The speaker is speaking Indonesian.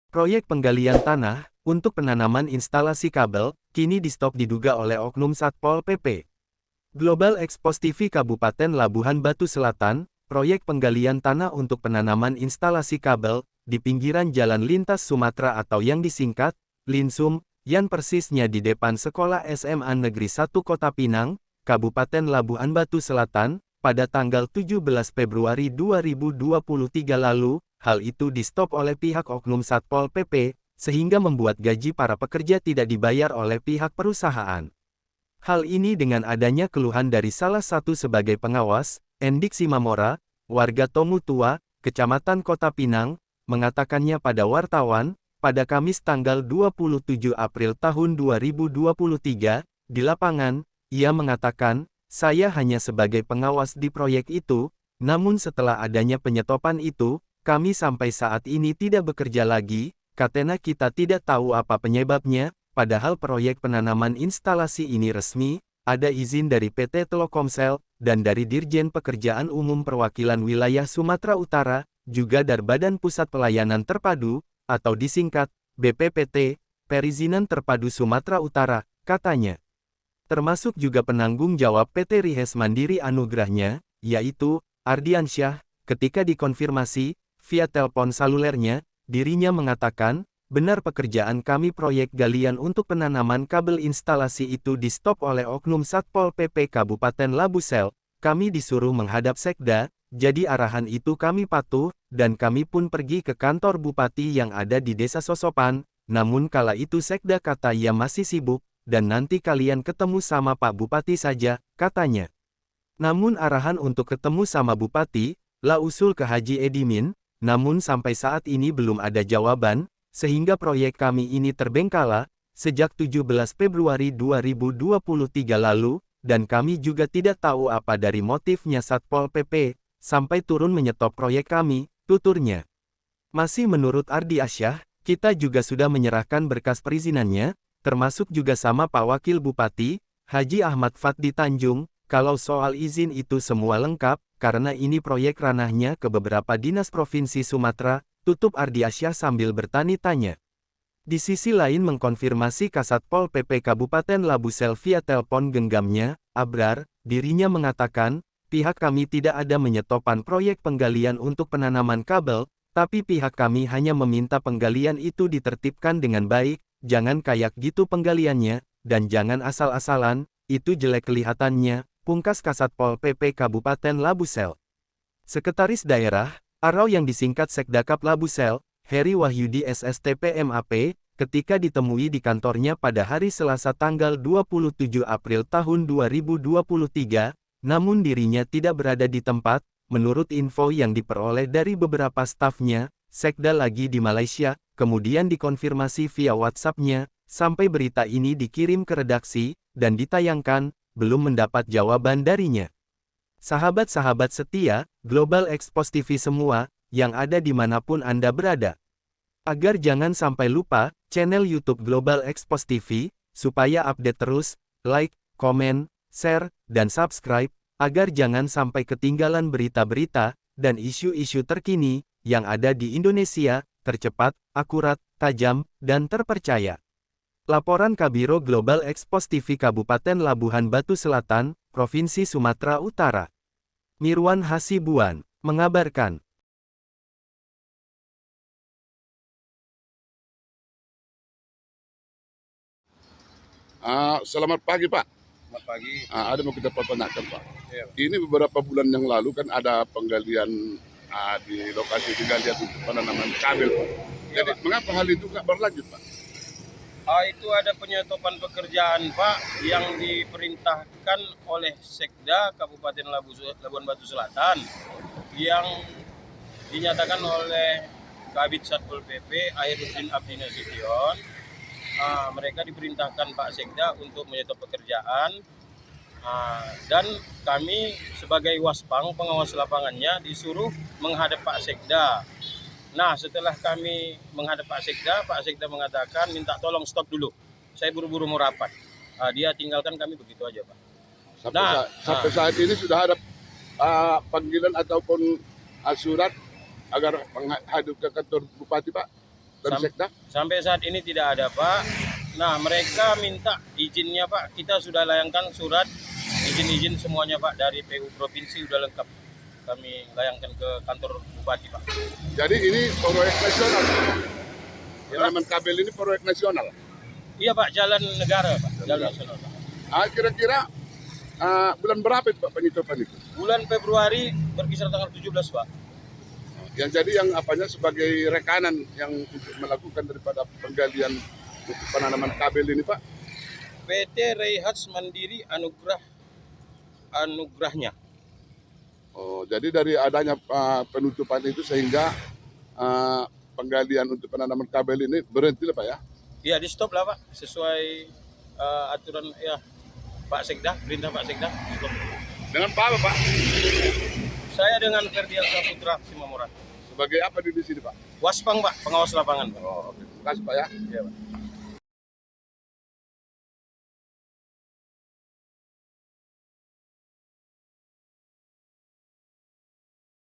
Proyek penggalian tanah untuk penanaman instalasi kabel kini di-stop diduga oleh oknum Satpol PP. Global Expos TV Kabupaten Labuhan Batu Selatan, proyek penggalian tanah untuk penanaman instalasi kabel di pinggiran Jalan Lintas Sumatera atau yang disingkat Linsum, yang persisnya di depan Sekolah SMA Negeri 1 Kota Pinang, Kabupaten Labuhan Batu Selatan, pada tanggal 17 Februari 2023 lalu. Hal itu di-stop oleh pihak oknum Satpol PP, sehingga membuat gaji para pekerja tidak dibayar oleh pihak perusahaan. Hal ini dengan adanya keluhan dari salah satu sebagai pengawas, Endik Simamora, warga Tomu Tua, Kecamatan Kota Pinang, mengatakannya pada wartawan, pada Kamis tanggal 27 April tahun 2023, di lapangan, ia mengatakan, "Saya hanya sebagai pengawas di proyek itu, namun setelah adanya penyetopan itu, kami sampai saat ini tidak bekerja lagi, katanya kita tidak tahu apa penyebabnya, padahal proyek penanaman instalasi ini resmi, ada izin dari PT Telkomsel, dan dari Dirjen Pekerjaan Umum Perwakilan Wilayah Sumatera Utara, juga dari Badan Pusat Pelayanan Terpadu, atau disingkat, BPPT, Perizinan Terpadu Sumatera Utara," katanya. Termasuk juga penanggung jawab PT Rihes Mandiri Anugrahnya, yaitu, Ardiansyah, ketika dikonfirmasi, via telepon salulernya, dirinya mengatakan, "Benar pekerjaan kami proyek galian untuk penanaman kabel instalasi itu di-stop oleh oknum Satpol PP Kabupaten Labusel, kami disuruh menghadap Sekda, jadi arahan itu kami patuh, dan kami pun pergi ke kantor Bupati yang ada di Desa Sosopan, namun kala itu Sekda kata ia masih sibuk, dan nanti kalian ketemu sama Pak Bupati saja," katanya. Namun arahan untuk ketemu sama Bupati, lah usul ke Haji Edimin, namun sampai saat ini belum ada jawaban, sehingga proyek kami ini terbengkalai, sejak 17 Februari 2023 lalu, dan kami juga tidak tahu apa dari motifnya Satpol PP, sampai turun menyetop proyek kami, tuturnya. Masih menurut Ardi Asyah, kita juga sudah menyerahkan berkas perizinannya, termasuk juga sama Pak Wakil Bupati, Haji Ahmad Fadli Tanjung, kalau soal izin itu semua lengkap, karena ini proyek ranahnya ke beberapa dinas provinsi Sumatera, tutup Ardi Asyah sambil bertanya-tanya. Di sisi lain mengkonfirmasi Kasatpol PP Kabupaten Labusel via telepon genggamnya, Abrar, dirinya mengatakan, "Pihak kami tidak ada menyetopan proyek penggalian untuk penanaman kabel, tapi pihak kami hanya meminta penggalian itu ditertibkan dengan baik, jangan kayak gitu penggaliannya, dan jangan asal-asalan, itu jelek kelihatannya," pungkas Kasatpol PP Kabupaten Labusel. Sekretaris Daerah, Arau yang disingkat Sekdakap Labusel, Heri Wahyudi SSTP MAP, ketika ditemui di kantornya pada hari Selasa tanggal 27 April tahun 2023, namun dirinya tidak berada di tempat, menurut info yang diperoleh dari beberapa stafnya, Sekda lagi di Malaysia, kemudian dikonfirmasi via WhatsApp-nya, sampai berita ini dikirim ke redaksi, dan ditayangkan, belum mendapat jawaban darinya. Sahabat-sahabat setia, Global Expos TV semua, yang ada dimanapun Anda berada. Agar jangan sampai lupa, channel YouTube Global Expos TV, supaya update terus, like, komen, share, dan subscribe, agar jangan sampai ketinggalan berita-berita, dan isu-isu terkini, yang ada di Indonesia, tercepat, akurat, tajam, dan terpercaya. Laporan Kabiro Global Expos TV Kabupaten Labuhan Batu Selatan, Provinsi Sumatera Utara. Mirwan Hasibuan, mengabarkan. Selamat pagi Pak. Selamat pagi. Ada mau kita pertanyakan Pak. Ya. Ini beberapa bulan yang lalu kan ada penggalian di lokasi penggalian untuk penanaman kabel Pak. Ya, Jadi Pak. mengapa hal itu nggak berlanjut Pak? Itu ada penyetopan pekerjaan Pak yang diperintahkan oleh Sekda Kabupaten Labuan Batu Selatan yang dinyatakan oleh Kabid Satpol PP Airuddin Abdi Nasution. Mereka diperintahkan Pak Sekda untuk menyetop pekerjaan, dan kami sebagai Waspang pengawas lapangannya disuruh menghadap Pak Sekda. Nah, setelah kami menghadap Pak Sekda mengatakan minta tolong stop dulu. Saya buru-buru mau rapat. Dia tinggalkan kami begitu aja, Pak. Sampai saat ini sudah ada panggilan ataupun surat agar menghadap ke kantor Bupati Pak? dari Sam- Sekda? Sampai saat ini tidak ada, Pak. Nah, mereka minta izinnya, Pak. Kita sudah layangkan surat izin-izin semuanya, Pak, dari PU Provinsi sudah lengkap. Kami layangkan ke kantor Bupati, Pak. Jadi ini proyek nasional. Ya, Penanaman kabel ini proyek nasional. Iya, Pak, jalan negara, Pak. Jalan nasional, Pak. Kira-kira bulan berapa itu Pak penyetopan itu? Bulan Februari berkisar tanggal 17, Pak. Yang jadi yang apanya sebagai rekanan yang untuk melakukan daripada penggalian untuk penanaman kabel ini Pak? PT Reihats Mandiri Anugrahnya. Oh, jadi dari adanya penutupan itu sehingga penggalian untuk penanaman kabel ini berhenti lah Pak ya? Ya, di stop lah, Pak. Sesuai aturan ya Pak Sekda, perintah Pak Sekda. Stop. Dengan Pak apa Pak? Saya dengan Ferdial Saputra Simamora. Sebagai apa di sini Pak? Waspang, Pak, pengawas lapangan, Pak. Oh, oke. Terima kasih Pak ya. Iya, Pak.